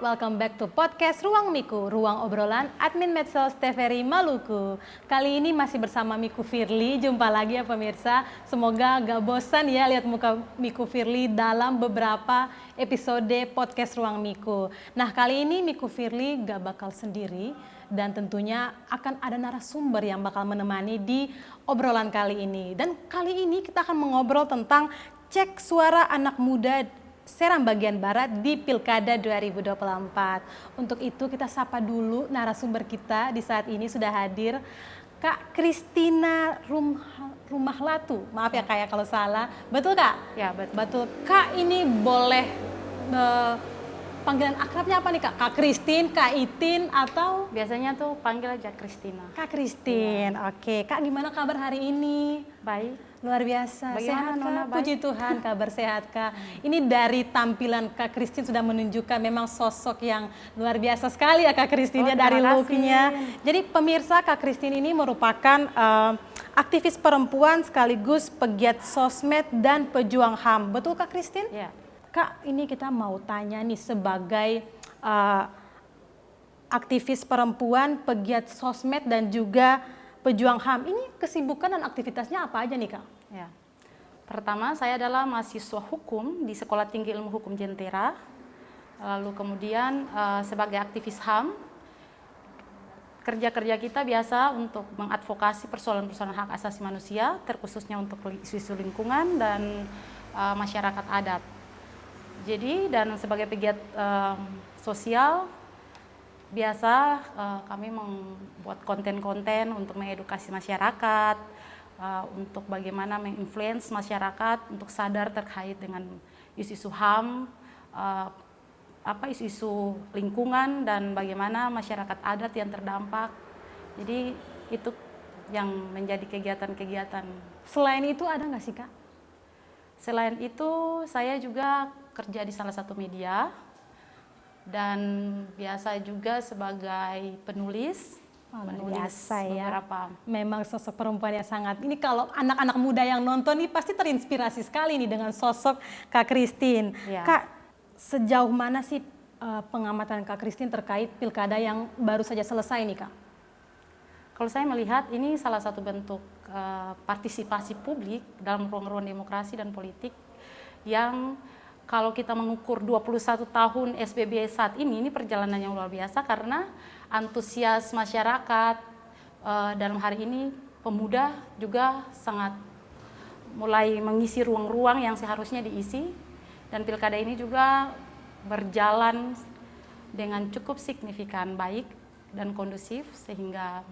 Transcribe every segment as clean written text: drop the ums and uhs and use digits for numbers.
welcome back to podcast Ruang Miku, ruang obrolan admin medsos TVRI Maluku. Kali ini masih bersama Miku Firly, jumpa lagi ya pemirsa. Semoga gak bosan ya lihat muka Miku Firly dalam beberapa episode podcast Ruang Miku. Nah kali ini Miku Firly gak bakal sendiri dan tentunya akan ada narasumber yang bakal menemani di obrolan kali ini. Dan kali ini kita akan mengobrol tentang cek suara anak muda Seram bagian Barat di Pilkada 2024. Untuk itu kita sapa dulu narasumber kita di saat ini sudah hadir Kak Christina Rumahlatu. Maaf ya Kak ya kalau salah. Betul Kak? Ya betul. Betul. Kak ini boleh panggilan akrabnya apa nih Kak? Kak Christine, Kak Itin atau? Biasanya tuh panggil aja Christina. Kak Christine, ya. Oke. Kak gimana kabar hari ini? Baik. Luar biasa. Bagaimana Sehat Nona? Kak? Puji Tuhan, kabar sehat Kak. Ini dari tampilan Kak Christine sudah menunjukkan memang sosok yang luar biasa sekali ya Kak Christine dari look-nya. Jadi pemirsa, Kak Christine ini merupakan aktivis perempuan sekaligus pegiat sosmed dan pejuang HAM. Betul Kak Christine? Ya. Kak, ini kita mau tanya nih sebagai aktivis perempuan, pegiat sosmed dan juga pejuang HAM. Ini kesibukan dan aktivitasnya apa aja nih Kak? Ya. Pertama, saya adalah mahasiswa hukum di Sekolah Tinggi Ilmu Hukum Jentera. Lalu kemudian sebagai aktivis HAM, kerja-kerja kita biasa untuk mengadvokasi persoalan-persoalan hak asasi manusia, terkhususnya untuk isu-isu lingkungan dan masyarakat adat. Jadi, dan sebagai pegiat sosial, biasa kami membuat konten-konten untuk mengedukasi masyarakat, untuk bagaimana menginfluence masyarakat untuk sadar terkait dengan isu-isu HAM, isu-isu lingkungan dan bagaimana masyarakat adat yang terdampak. Jadi itu yang menjadi kegiatan-kegiatan. Selain itu ada nggak sih Kak? Selain itu saya juga kerja di salah satu media dan biasa juga sebagai penulis. Biasa ya. Beberapa. Memang sosok perempuan yang sangat, ini kalau anak-anak muda yang nonton nih pasti terinspirasi sekali nih dengan sosok Kak Christine. Ya. Kak, sejauh mana sih pengamatan Kak Christine terkait pilkada yang baru saja selesai nih Kak? Kalau saya melihat ini salah satu bentuk partisipasi publik dalam ruang-ruang demokrasi dan politik yang kalau kita mengukur 21 tahun SBB saat ini perjalanan yang luar biasa karena antusias masyarakat dalam hari ini pemuda juga sangat mulai mengisi ruang-ruang yang seharusnya diisi dan pilkada ini juga berjalan dengan cukup signifikan baik dan kondusif sehingga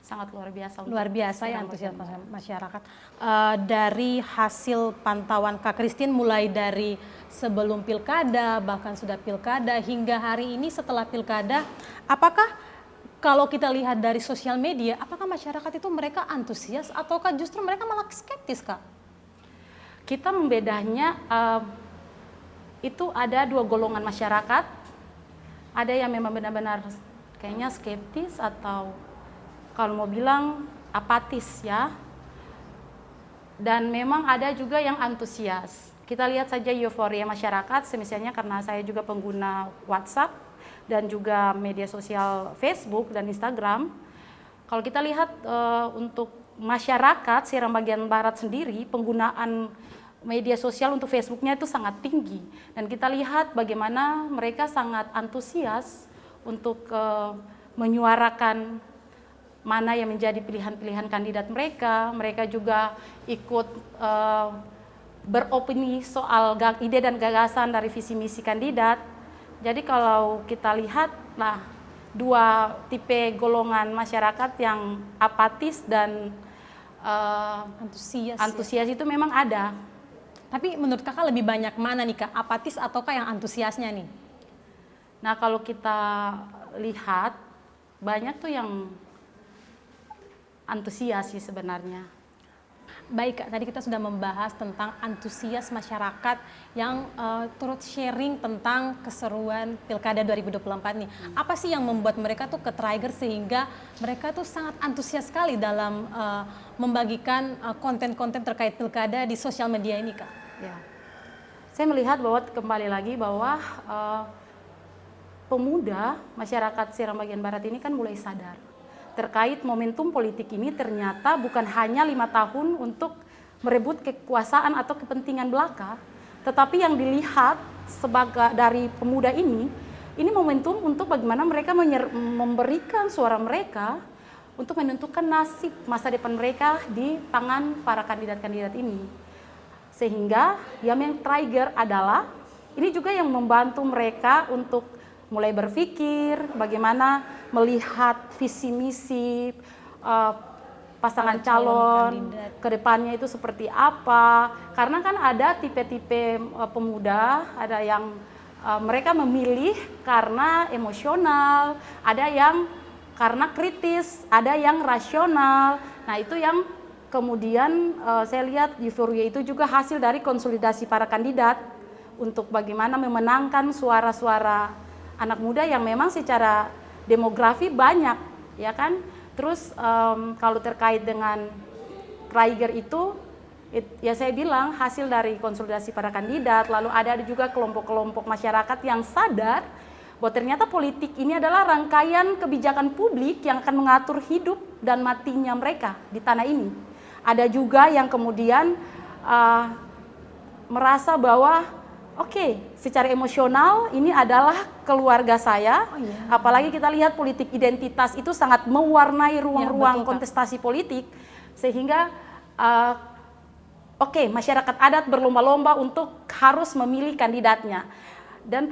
sangat luar biasa. Luar biasa ya antusias masyarakat. Dari hasil pantauan Kak Christine mulai dari sebelum pilkada, bahkan sudah pilkada hingga hari ini setelah pilkada, apakah kalau kita lihat dari sosial media, apakah masyarakat itu mereka antusias ataukah justru mereka malah skeptis Kak? Kita membedanya itu ada dua golongan masyarakat, ada yang memang benar-benar kayaknya skeptis atau kalau mau bilang apatis ya, dan memang ada juga yang antusias. Kita lihat saja euforia masyarakat, semisalnya karena saya juga pengguna WhatsApp dan juga media sosial Facebook dan Instagram. Kalau kita lihat untuk masyarakat Seram bagian Barat sendiri, penggunaan media sosial untuk Facebooknya itu sangat tinggi. Dan kita lihat bagaimana mereka sangat antusias untuk menyuarakan mana yang menjadi pilihan-pilihan kandidat mereka. Mereka juga ikut beropini soal ide dan gagasan dari visi misi kandidat. Jadi kalau kita lihat, dua tipe golongan masyarakat yang apatis dan antusias itu memang ada. Tapi menurut Kakak lebih banyak mana nih Kak, apatis ataukah yang antusiasnya nih? Nah kalau kita lihat, banyak tuh yang antusias sih sebenarnya. Baik Kak, tadi kita sudah membahas tentang antusias masyarakat yang turut sharing tentang keseruan Pilkada 2024 nih. Apa sih yang membuat mereka tuh ke-trigger sehingga mereka tuh sangat antusias sekali dalam membagikan konten-konten terkait Pilkada di sosial media ini Kak? Ya. Saya melihat bahwa kembali lagi bahwa pemuda masyarakat Seram bagian barat ini kan mulai sadar terkait momentum politik ini ternyata bukan hanya 5 tahun untuk merebut kekuasaan atau kepentingan belaka, tetapi yang dilihat sebagai dari pemuda ini momentum untuk bagaimana mereka memberikan suara mereka untuk menentukan nasib masa depan mereka di tangan para kandidat-kandidat ini. Sehingga yang trigger adalah ini juga yang membantu mereka untuk mulai berpikir bagaimana melihat visi misi pasangan calon ke depannya itu seperti apa. Karena kan ada tipe-tipe pemuda, ada yang mereka memilih karena emosional, ada yang karena kritis, ada yang rasional. Nah itu yang kemudian saya lihat euforia itu juga hasil dari konsolidasi para kandidat untuk bagaimana memenangkan suara-suara anak muda yang memang secara demografi banyak, ya kan. Terus kalau terkait dengan trigger itu, ya saya bilang hasil dari konsolidasi para kandidat, lalu ada juga kelompok-kelompok masyarakat yang sadar bahwa ternyata politik ini adalah rangkaian kebijakan publik yang akan mengatur hidup dan matinya mereka di tanah ini. Ada juga yang kemudian merasa bahwa oke, secara emosional ini adalah keluarga saya. Apalagi kita lihat politik identitas itu sangat mewarnai ruang-ruang kontestasi politik, sehingga masyarakat adat berlomba-lomba untuk harus memilih kandidatnya. Dan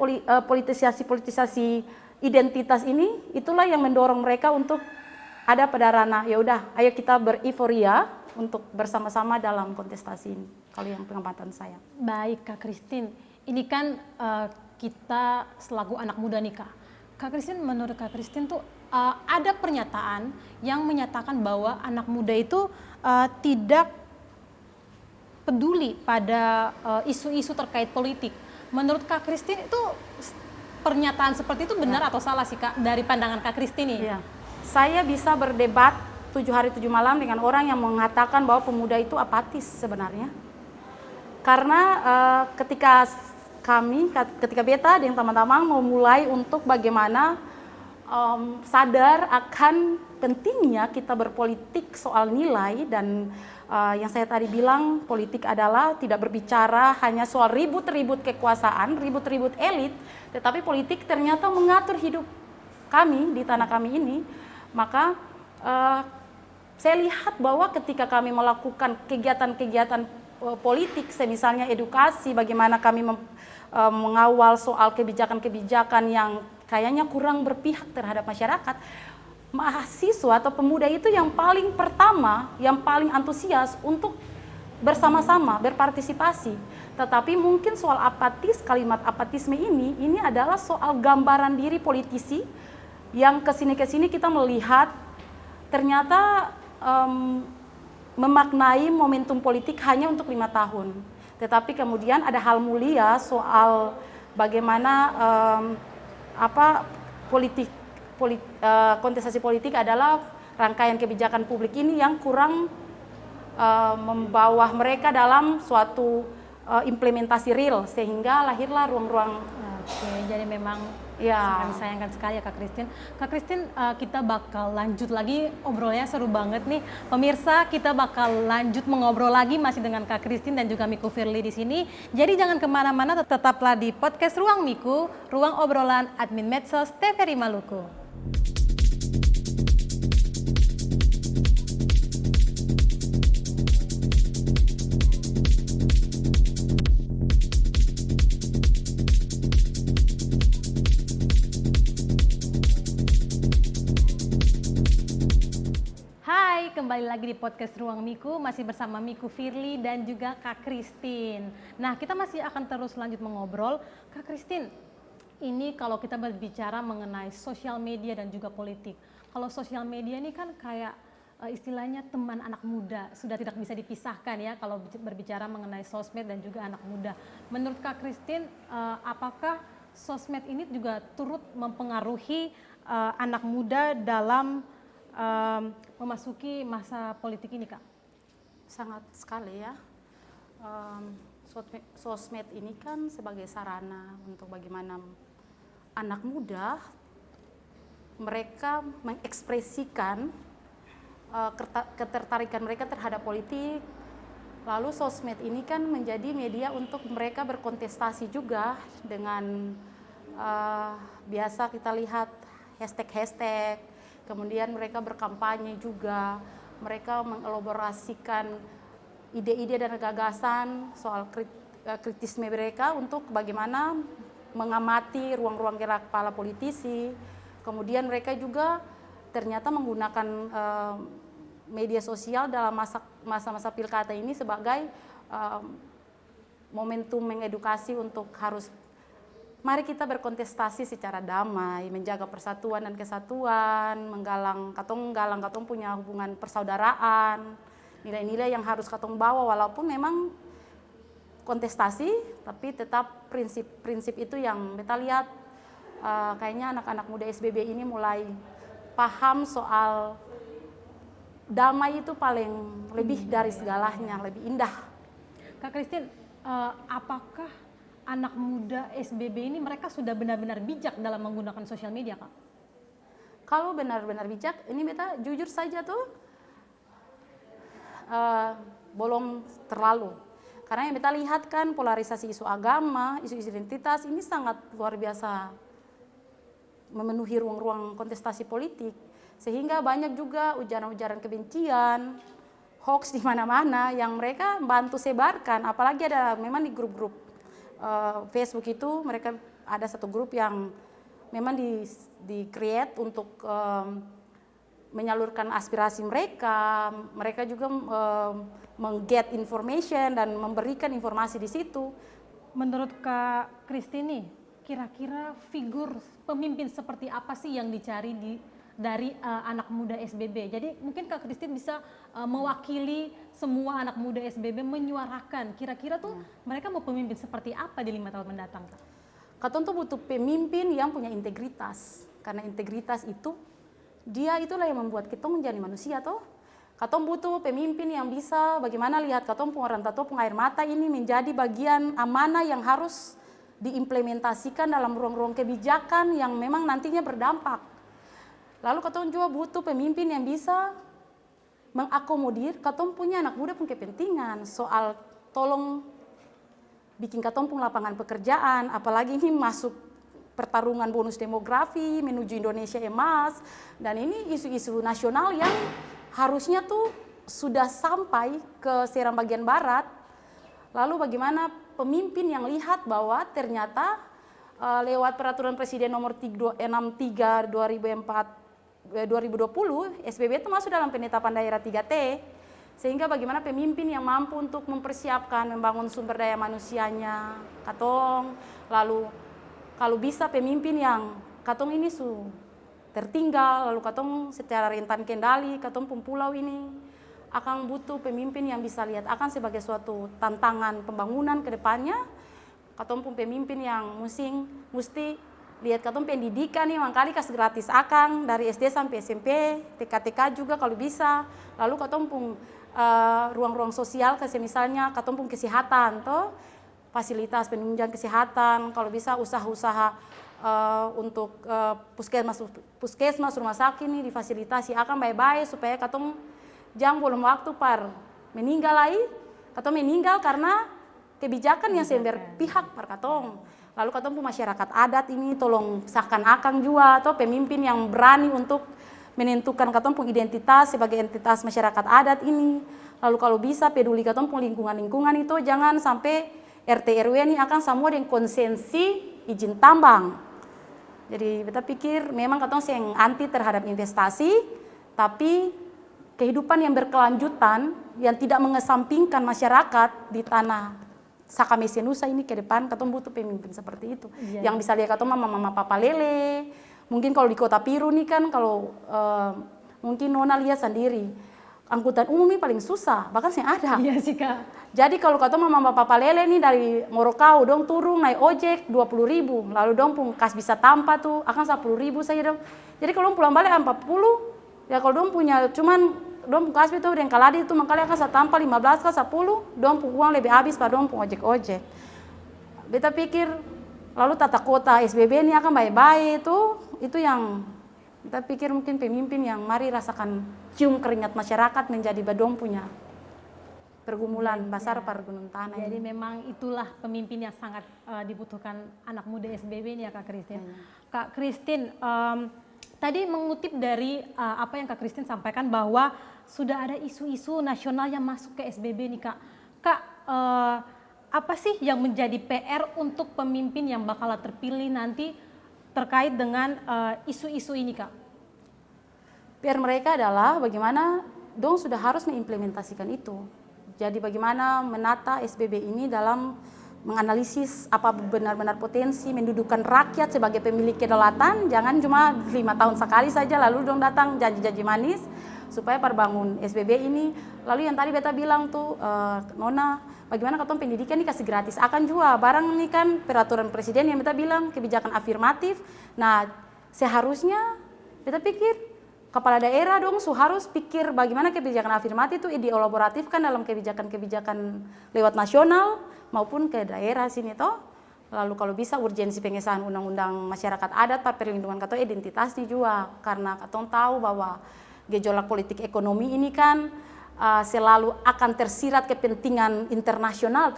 politisasi identitas ini itulah yang mendorong mereka untuk ada pada ranah ya udah, ayo kita bereforia untuk bersama-sama dalam kontestasi ini. Kalau yang pengamatan saya. Baik Kak Christine, ini kan kita selaku anak muda nih Kak. Kak Christine, menurut Kak Christine tuh ada pernyataan yang menyatakan bahwa anak muda itu tidak peduli pada isu-isu terkait politik. Menurut Kak Christine itu pernyataan seperti itu benar atau salah sih Kak dari pandangan Kak Christine nih? Ya. Saya bisa berdebat 7 hari 7 malam dengan orang yang mengatakan bahwa pemuda itu apatis sebenarnya. Karena ketika beta dan teman-teman mau mulai untuk bagaimana sadar akan pentingnya kita berpolitik soal nilai dan yang saya tadi bilang politik adalah tidak berbicara hanya soal ribut-ribut kekuasaan, ribut-ribut elit, tetapi politik ternyata mengatur hidup kami di tanah kami ini. Maka saya lihat bahwa ketika kami melakukan kegiatan-kegiatan politik, misalnya edukasi, bagaimana kami mengawal soal kebijakan-kebijakan yang kayaknya kurang berpihak terhadap masyarakat, mahasiswa atau pemuda itu yang paling pertama, yang paling antusias untuk bersama-sama berpartisipasi. Tetapi mungkin soal apatis, kalimat apatisme ini adalah soal gambaran diri politisi yang kesini-kesini kita melihat ternyata memaknai momentum politik hanya untuk 5 tahun. Tetapi kemudian ada hal mulia soal bagaimana kontestasi politik adalah rangkaian kebijakan publik ini yang kurang membawa mereka dalam suatu implementasi real, sehingga lahirlah ruang-ruang. Oke, jadi memang ya sangat disayangkan sekali ya Kak Christine. Kak Christine, kita bakal lanjut lagi obrolnya, seru banget nih. Pemirsa, kita bakal lanjut mengobrol lagi masih dengan Kak Christine dan juga Miku Firly di sini. Jadi jangan kemana-mana, tetaplah di podcast Ruang Miku, ruang obrolan admin medsos TVRI Maluku. Kembali lagi di podcast Ruang Miku, masih bersama Miku Firly dan juga Kak Christine. Nah, kita masih akan terus lanjut mengobrol. Kak Christine, ini kalau kita berbicara mengenai sosial media dan juga politik. Kalau sosial media ini kan kayak istilahnya teman anak muda, sudah tidak bisa dipisahkan ya kalau berbicara mengenai sosmed dan juga anak muda. Menurut Kak Christine, apakah sosmed ini juga turut mempengaruhi anak muda dalam memasuki masa politik ini, Kak? Sangat sekali ya. Sosmed ini kan sebagai sarana untuk bagaimana anak muda mereka mengekspresikan ketertarikan mereka terhadap politik. Lalu sosmed ini kan menjadi media untuk mereka berkontestasi juga dengan biasa kita lihat hashtag-hashtag, kemudian mereka berkampanye juga, mereka mengelaborasikan ide-ide dan gagasan soal kritisme mereka untuk bagaimana mengamati ruang-ruang gerak para politisi. Kemudian mereka juga ternyata menggunakan media sosial dalam masa-masa pilkada ini sebagai momentum mengedukasi untuk harus mari kita berkontestasi secara damai, menjaga persatuan dan kesatuan, menggalang katong punya hubungan persaudaraan, nilai-nilai yang harus katong bawa walaupun memang kontestasi, tapi tetap prinsip-prinsip itu yang kita lihat kayaknya anak-anak muda SBB ini mulai paham soal damai itu paling lebih dari segalanya, lebih indah. Kak Christine, apakah anak muda SBB ini mereka sudah benar-benar bijak dalam menggunakan sosial media, Kak? Kalau benar-benar bijak, ini beta jujur saja tuh belum terlalu. Karena yang beta lihat kan polarisasi isu agama, isu-isu identitas ini sangat luar biasa memenuhi ruang-ruang kontestasi politik. Sehingga banyak juga ujaran-ujaran kebencian, hoax di mana-mana yang mereka bantu sebarkan. Apalagi ada memang di grup-grup Facebook itu mereka ada satu grup yang memang di-create untuk menyalurkan aspirasi mereka. Mereka juga meng-get information dan memberikan informasi di situ. Menurut Kak Christine, kira-kira figur pemimpin seperti apa sih yang dicari dari anak muda SBB? Jadi mungkin Kak Christine bisa mewakili semua anak muda SBB menyuarakan kira-kira tuh mereka mau pemimpin seperti apa di 5 tahun mendatang, Kak? Katong tuh butuh pemimpin yang punya integritas. Karena integritas itu dia itulah yang membuat kita menjadi manusia toh. Katong butuh pemimpin yang bisa bagaimana lihat katong orang tato air mata ini menjadi bagian amanah yang harus diimplementasikan dalam ruang-ruang kebijakan yang memang nantinya berdampak. Lalu katong juga butuh pemimpin yang bisa mengakomodir katong punya anak muda pun kepentingan soal tolong bikin katong pun lapangan pekerjaan, apalagi ini masuk pertarungan bonus demografi menuju Indonesia emas, dan ini isu-isu nasional yang harusnya tuh sudah sampai ke Seram bagian barat. Lalu bagaimana pemimpin yang lihat bahwa ternyata lewat peraturan Presiden nomor 63 2020 SBB itu masuk dalam penetapan daerah 3T, sehingga bagaimana pemimpin yang mampu untuk mempersiapkan membangun sumber daya manusianya katong, lalu kalau bisa pemimpin yang katong ini tertinggal, lalu katong secara rentan kendali katong pun pulau ini akan butuh pemimpin yang bisa lihat akan sebagai suatu tantangan pembangunan ke depannya. Katong pun pemimpin yang mesti lihat katong pendidikan nih mangkali kasih gratis akang dari SD sampai SMP, TK juga kalau bisa. Lalu katong pun ruang-ruang sosial kasih misalnya katong pun kesehatan toh, fasilitas penunjang kesehatan, kalau bisa usaha-usaha untuk puskesmas rumah sakit nih difasilitasi akan baik-baik supaya katong jangan belum waktu par meninggal lagi, katong meninggal karena kebijakan yang berpihak par katong. Lalu katong pun masyarakat adat ini tolong sahkan akang juga atau pemimpin yang berani untuk menentukan katong pun identitas sebagai entitas masyarakat adat ini. Lalu kalau bisa peduli katong pun lingkungan-lingkungan itu jangan sampai RT RW ini akan semua dengan konsensi izin tambang. Jadi kita pikir memang katong yang anti terhadap investasi, tapi kehidupan yang berkelanjutan yang tidak mengesampingkan masyarakat di tanah Sakamese Nusa ini ke depan, katong butuh pemimpin seperti itu. Yang bisa lihat katong mama-mama papa lele. Mungkin kalau di Kota Piru nih kan kalau mungkin Nona lihat sendiri, angkutan umum ini paling susah, bahkan yang ada. Iya sih, Kak. Jadi kalau katong mama papa lele nih dari Morokau dong turun naik ojek 20.000, lalu dong pun kas bisa tanpa tuh akan 10.000 saja dong. Jadi kalau pulang balik 40, ya kalau dong punya cuman dong kasih itu yang kaladi itu makanya kan tanpa 15 ke 10 dong uang lebih habis pada dong ojek-ojek. Beta pikir lalu tata kota SBB ini akan baik-baik, itu yang kita pikir mungkin pemimpin yang mari rasakan cium keringat masyarakat menjadi badong punya pergumulan besar par gunung tanah. Jadi memang itulah pemimpin yang sangat dibutuhkan anak muda SBB ini ya Kak Christine. Kak Christine, tadi mengutip dari apa yang Kak Christine sampaikan bahwa sudah ada isu-isu nasional yang masuk ke SBB nih Kak. Kak, apa sih yang menjadi PR untuk pemimpin yang bakal terpilih nanti terkait dengan isu-isu ini Kak? PR mereka adalah bagaimana dong sudah harus mengimplementasikan itu. Jadi bagaimana menata SBB ini dalam menganalisis apa benar-benar potensi, mendudukan rakyat sebagai pemilik kedaulatan, jangan cuma 5 tahun sekali saja lalu dong datang janji-janji manis supaya perbangun SBB ini. Lalu yang tadi beta bilang tuh, Nona, bagaimana katong pendidikan ini kasih gratis, akan juga barang ini kan peraturan presiden yang beta bilang kebijakan afirmatif. Nah seharusnya beta pikir kepala daerah dong harus pikir bagaimana kebijakan afirmatif itu dielaboratifkan dalam kebijakan-kebijakan lewat nasional maupun ke daerah sini toh. Lalu kalau bisa urgensi pengesahan undang-undang masyarakat adat par perlindungan katong identitasnya juga, karena katong tahu bahwa gejolak politik ekonomi ini kan selalu akan tersirat kepentingan internasional,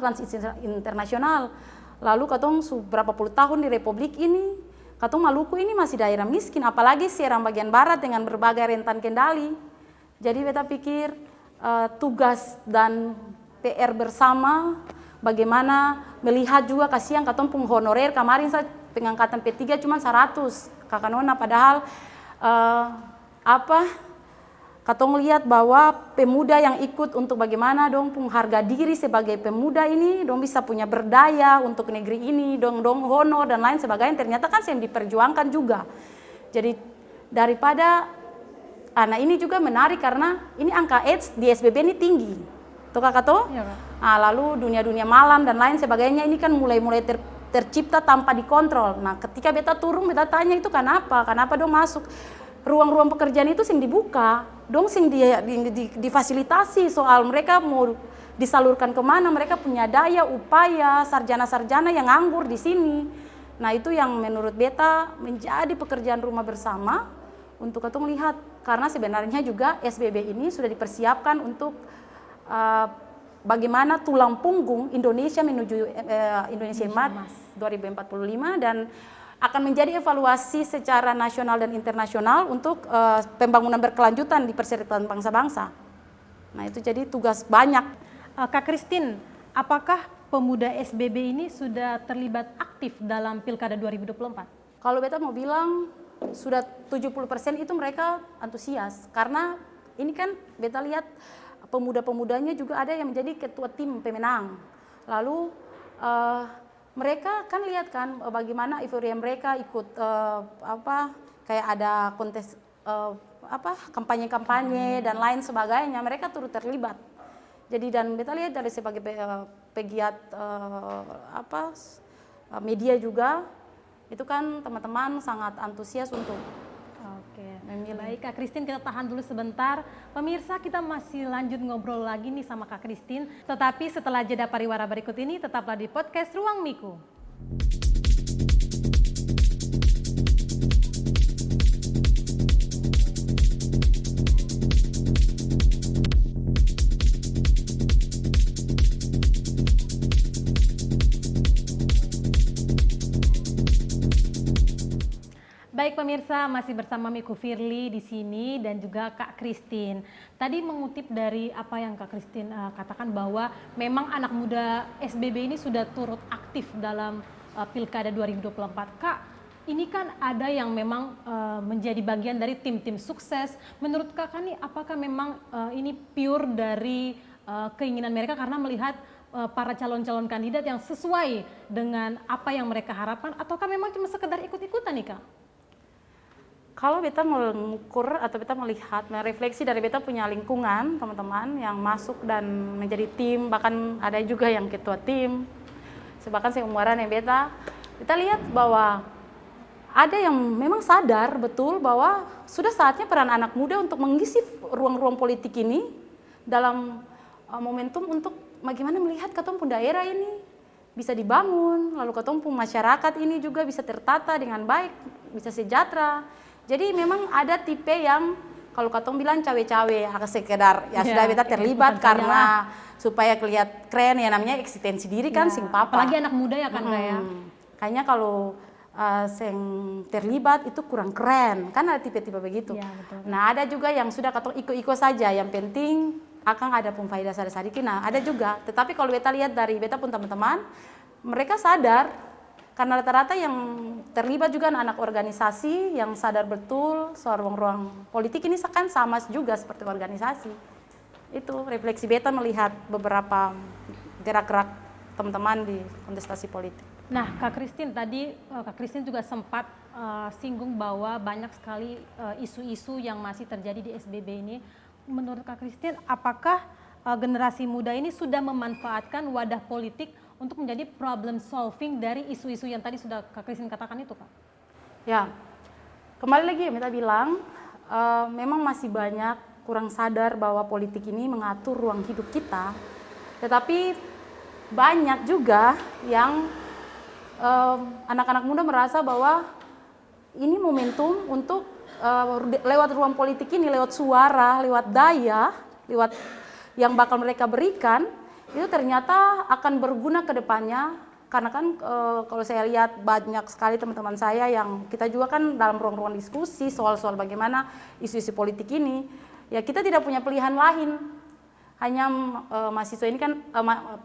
internasional. Lalu katong berapa puluh tahun di Republik ini, katong Maluku ini masih daerah miskin, apalagi Seram bagian barat dengan berbagai rentan kendali. Jadi beta pikir tugas dan PR bersama bagaimana melihat juga kasihan katong pun honorer kemarin saya pengangkatan P3 cuma 100 Kakak Nona, padahal katong lihat bahwa pemuda yang ikut untuk bagaimana dong pun harga diri sebagai pemuda ini dong bisa punya berdaya untuk negeri ini, dong honor dan lain sebagainya, ternyata kan yang diperjuangkan juga. Jadi daripada nah ini juga menarik karena ini angka AIDS di SBB ini tinggi tuh Kakak tuh ya, lalu dunia malam dan lain sebagainya ini kan mulai tercipta tanpa dikontrol. Nah ketika beta turun beta tanya itu kenapa dong masuk ruang-ruang pekerjaan itu sing dibuka, dong sing difasilitasi, soal mereka mau disalurkan kemana, mereka punya daya upaya, sarjana-sarjana yang nganggur di sini. Nah itu yang menurut beta menjadi pekerjaan rumah bersama untuk kita melihat, karena sebenarnya juga SBB ini sudah dipersiapkan untuk bagaimana tulang punggung Indonesia menuju Indonesia Emas 2045 dan akan menjadi evaluasi secara nasional dan internasional untuk pembangunan berkelanjutan di Perserikatan Bangsa-Bangsa. Nah itu jadi tugas banyak. Kak Christine, apakah pemuda SBB ini sudah terlibat aktif dalam Pilkada 2024? Kalau beta mau bilang sudah 70% itu mereka antusias, karena ini kan beta lihat pemuda-pemudanya juga ada yang menjadi ketua tim pemenang. Lalu mereka kan lihat kan bagaimana euforia mereka ikut kayak ada kontes kampanye-kampanye dan lain sebagainya, mereka turut terlibat. Jadi dan beta lihat dari sebagai pegiat media juga itu kan teman-teman sangat antusias untuk baik Kak Christine, kita tahan dulu sebentar. Pemirsa, kita masih lanjut ngobrol lagi nih sama Kak Christine. Tetapi setelah jeda pariwara berikut ini, tetaplah di podcast Ruang Miku. Baik pemirsa, masih bersama Miku Firly di sini dan juga Kak Christine. Tadi mengutip dari apa yang Kak Christine katakan bahwa memang anak muda SBB ini sudah turut aktif dalam Pilkada 2024. Kak, ini kan ada yang memang menjadi bagian dari tim-tim sukses. Menurut Kakak nih, apakah memang ini pure dari keinginan mereka karena melihat para calon-calon kandidat yang sesuai dengan apa yang mereka harapkan, ataukah memang cuma sekedar ikut-ikutan nih Kak? Kalau beta mengukur atau beta melihat, merefleksi dari beta punya lingkungan teman-teman yang masuk dan menjadi tim, bahkan ada juga yang ketua tim, bahkan seumuran yang beta lihat bahwa ada yang memang sadar betul bahwa sudah saatnya peran anak muda untuk mengisi ruang-ruang politik ini dalam momentum untuk bagaimana melihat ketemu daerah ini bisa dibangun, lalu katong pun masyarakat ini juga bisa tertata dengan baik, bisa sejahtera. Jadi memang ada tipe yang kalau katong bilang cawe-cawe, sekedar ya sudah beta terlibat karena supaya kelihatan keren ya, namanya eksistensi diri kan sing papa. Apalagi anak muda ya kan kayak. Kayaknya kalau sing terlibat itu kurang keren, kan ada tipe-tipe begitu. Ya, betul. Nah ada juga yang sudah katong iko-iko saja, yang penting akan ada pun faedah sadar-sadiki. Nah ada juga, tetapi kalau beta lihat dari beta pun teman-teman, mereka sadar, karena rata-rata yang terlibat juga anak organisasi yang sadar betul soal ruang-ruang politik ini kan sama juga seperti organisasi. Itu refleksi beta melihat beberapa gerak-gerak teman-teman di kontestasi politik. Nah, Kak Christine tadi, Kak Christine juga sempat singgung bahwa banyak sekali isu-isu yang masih terjadi di SBB ini. Menurut Kak Christine, apakah generasi muda ini sudah memanfaatkan wadah politik untuk menjadi problem solving dari isu-isu yang tadi sudah Kak Christine katakan itu, Kak? Ya, kembali lagi ya, kita bilang memang masih banyak kurang sadar bahwa politik ini mengatur ruang hidup kita. Tetapi banyak juga yang anak-anak muda merasa bahwa ini momentum untuk lewat ruang politik ini, lewat suara, lewat daya, lewat yang bakal mereka berikan, itu ternyata akan berguna ke depannya. Karena kan kalau saya lihat banyak sekali teman-teman saya yang kita juga kan dalam ruang-ruang diskusi soal-soal bagaimana isu-isu politik ini, ya kita tidak punya pilihan lain. Hanya mahasiswa ini kan,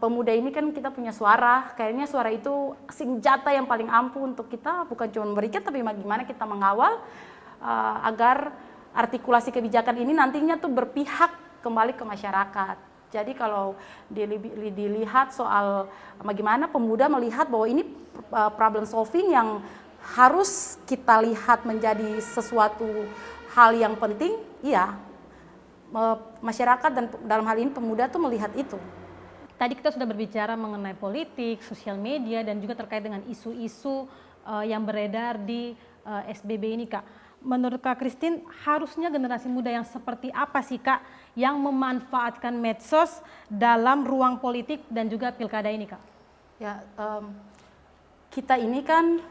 pemuda ini kan kita punya suara, kayaknya suara itu senjata yang paling ampuh untuk kita, bukan cuma memberikan tapi bagaimana kita mengawal agar artikulasi kebijakan ini nantinya tuh berpihak kembali ke masyarakat. Jadi kalau dilihat soal bagaimana pemuda melihat bahwa ini problem solving yang harus kita lihat menjadi sesuatu hal yang penting, iya, masyarakat dan dalam hal ini pemuda tuh melihat itu. Tadi kita sudah berbicara mengenai politik, sosial media, dan juga terkait dengan isu-isu yang beredar di SBB ini, Kak. Menurut Kak Christine, harusnya generasi muda yang seperti apa sih, Kak, yang memanfaatkan medsos dalam ruang politik dan juga pilkada ini, Kak? Ya, kita ini kan,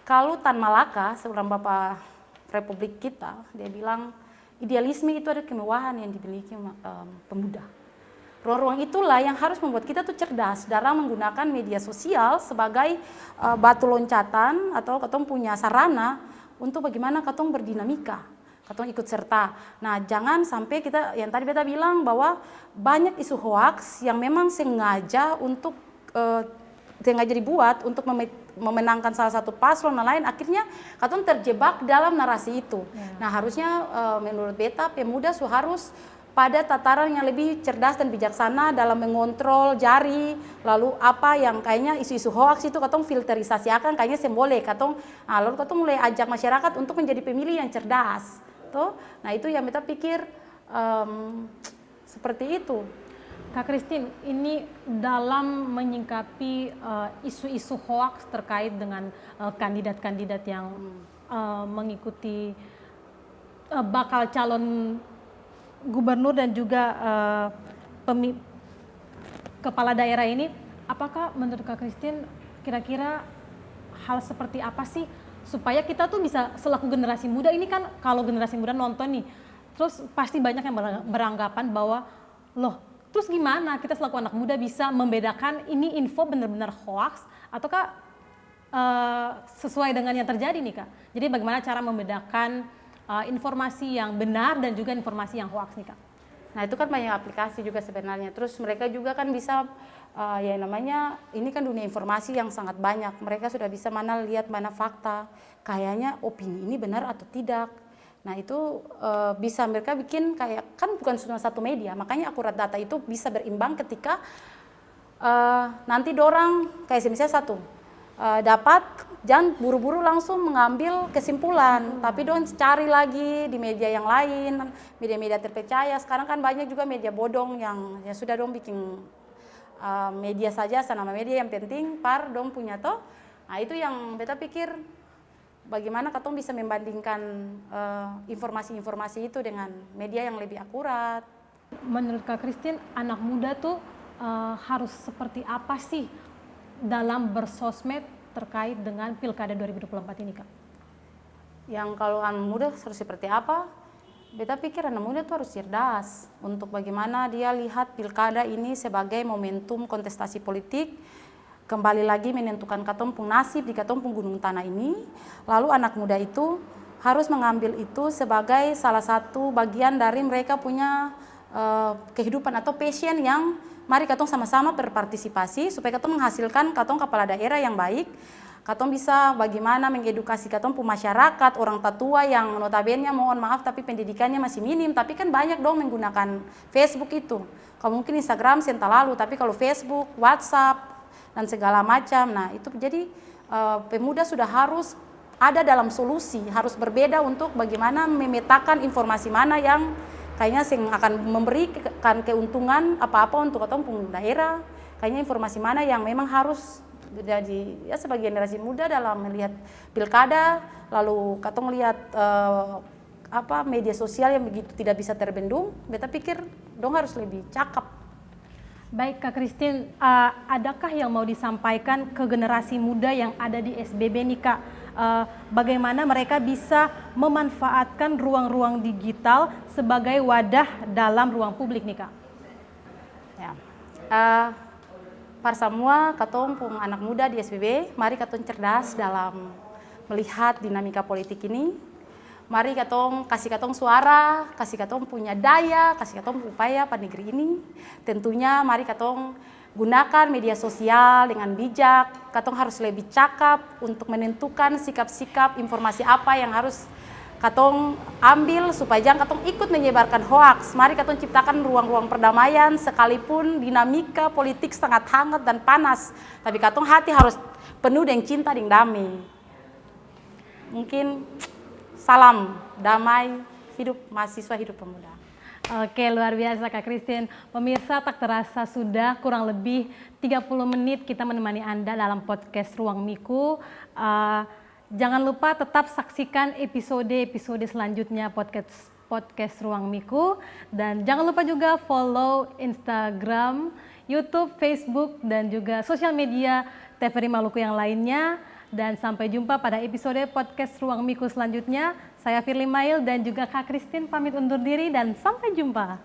kalau Tan Malaka, seorang bapak Republik kita, dia bilang, idealisme itu ada kemewahan yang dimiliki pemuda. Ruang-ruang itulah yang harus membuat kita tuh cerdas dalam menggunakan media sosial sebagai batu loncatan atau katong punya sarana untuk bagaimana katong berdinamika, katong ikut serta. Nah, jangan sampai kita, yang tadi beta bilang bahwa banyak isu hoaks yang memang sengaja untuk sengaja dibuat untuk memenangkan salah satu paslon lain, akhirnya katong terjebak dalam narasi itu. Nah, harusnya menurut beta pemuda harus pada tataran yang lebih cerdas dan bijaksana dalam mengontrol jari, lalu apa yang kayaknya isu-isu hoax itu katong filterisasi akan kayaknya semboleh katong, lalu katong mulai ajak masyarakat untuk menjadi pemilih yang cerdas, tuh. Nah itu yang kita pikir seperti itu. Kak Christine, ini dalam menyingkapi isu-isu hoax terkait dengan kandidat-kandidat yang mengikuti bakal calon gubernur dan juga kepala daerah ini, apakah menurut Kak Christine kira-kira hal seperti apa sih supaya kita tuh bisa selaku generasi muda ini kan, kalau generasi muda nonton nih, terus pasti banyak yang beranggapan bahwa loh, terus gimana kita selaku anak muda bisa membedakan ini info benar-benar hoax ataukah sesuai dengan yang terjadi nih, Kak? Jadi bagaimana cara membedakan informasi yang benar dan juga informasi yang hoax nih, Kak? Nah itu kan banyak aplikasi juga sebenarnya. Terus mereka juga kan bisa ya namanya ini kan dunia informasi yang sangat banyak. Mereka sudah bisa mana lihat mana fakta. Kayaknya opini ini benar atau tidak. Nah itu bisa mereka bikin kayak kan bukan cuma satu media. Makanya akurat data itu bisa berimbang ketika nanti dorang kayak misalnya satu dapat, jangan buru-buru langsung mengambil kesimpulan, tapi dong cari lagi di media yang lain, media-media terpercaya. Sekarang kan banyak juga media bodong yang ya sudah dong bikin media saja, nama media yang penting par dong punya toh. Nah itu yang beta pikir bagaimana katong bisa membandingkan informasi-informasi itu dengan media yang lebih akurat. Menurut Kak Christine, anak muda tuh harus seperti apa sih dalam bersosmed terkait dengan Pilkada 2024 ini, Kak? Yang kalau anak muda harus seperti apa? Beta pikir anak muda tuh harus cerdas untuk bagaimana dia lihat pilkada ini sebagai momentum kontestasi politik, kembali lagi menentukan katong pung nasib di katong pung gunung tanah ini. Lalu anak muda itu harus mengambil itu sebagai salah satu bagian dari mereka punya kehidupan atau passion yang mari katong sama-sama berpartisipasi supaya katong menghasilkan katong kepala daerah yang baik. Katong bisa bagaimana mengedukasi katong pun masyarakat, orang tatua yang notabene mohon maaf tapi pendidikannya masih minim, tapi kan banyak dong menggunakan Facebook itu. Kalau mungkin Instagram senta lalu, tapi kalau Facebook, WhatsApp dan segala macam. Nah, itu jadi pemuda sudah harus ada dalam solusi, harus berbeda untuk bagaimana memetakan informasi mana yang kayaknya akan memberikan keuntungan apa-apa untuk katong pun daerah. Kayaknya informasi mana yang memang harus jadi ya sebagai generasi muda dalam melihat pilkada, lalu katong lihat media sosial yang begitu tidak bisa terbendung. Beta pikir dong harus lebih cakap. Baik Kak Christine, adakah yang mau disampaikan ke generasi muda yang ada di SBB nih Kak? Bagaimana mereka bisa memanfaatkan ruang-ruang digital sebagai wadah dalam ruang publik nih Kak? Ya. Para semua katong pun anak muda di SBB, mari katong cerdas dalam melihat dinamika politik ini. Mari katong kasih katong suara, kasih katong punya daya, kasih katong upaya pada negeri ini. Tentunya mari katong gunakan media sosial dengan bijak. Katong harus lebih cakap untuk menentukan sikap-sikap informasi apa yang harus katong ambil supaya jangan katong ikut menyebarkan hoaks. Mari katong ciptakan ruang-ruang perdamaian sekalipun dinamika politik sangat hangat dan panas. Tapi katong hati harus penuh dengan cinta dan damai. Mungkin salam damai, hidup mahasiswa, hidup pemuda. Oke, luar biasa Kak Christine. Pemirsa, tak terasa sudah kurang lebih 30 menit kita menemani Anda dalam podcast Ruang Miku. Jangan lupa tetap saksikan episode-episode selanjutnya podcast Ruang Miku. Dan jangan lupa juga follow Instagram, YouTube, Facebook, dan juga sosial media TVRI Maluku yang lainnya. Dan sampai jumpa pada episode podcast Ruang Miku selanjutnya. Saya Firly Mail dan juga Kak Christine pamit undur diri dan sampai jumpa.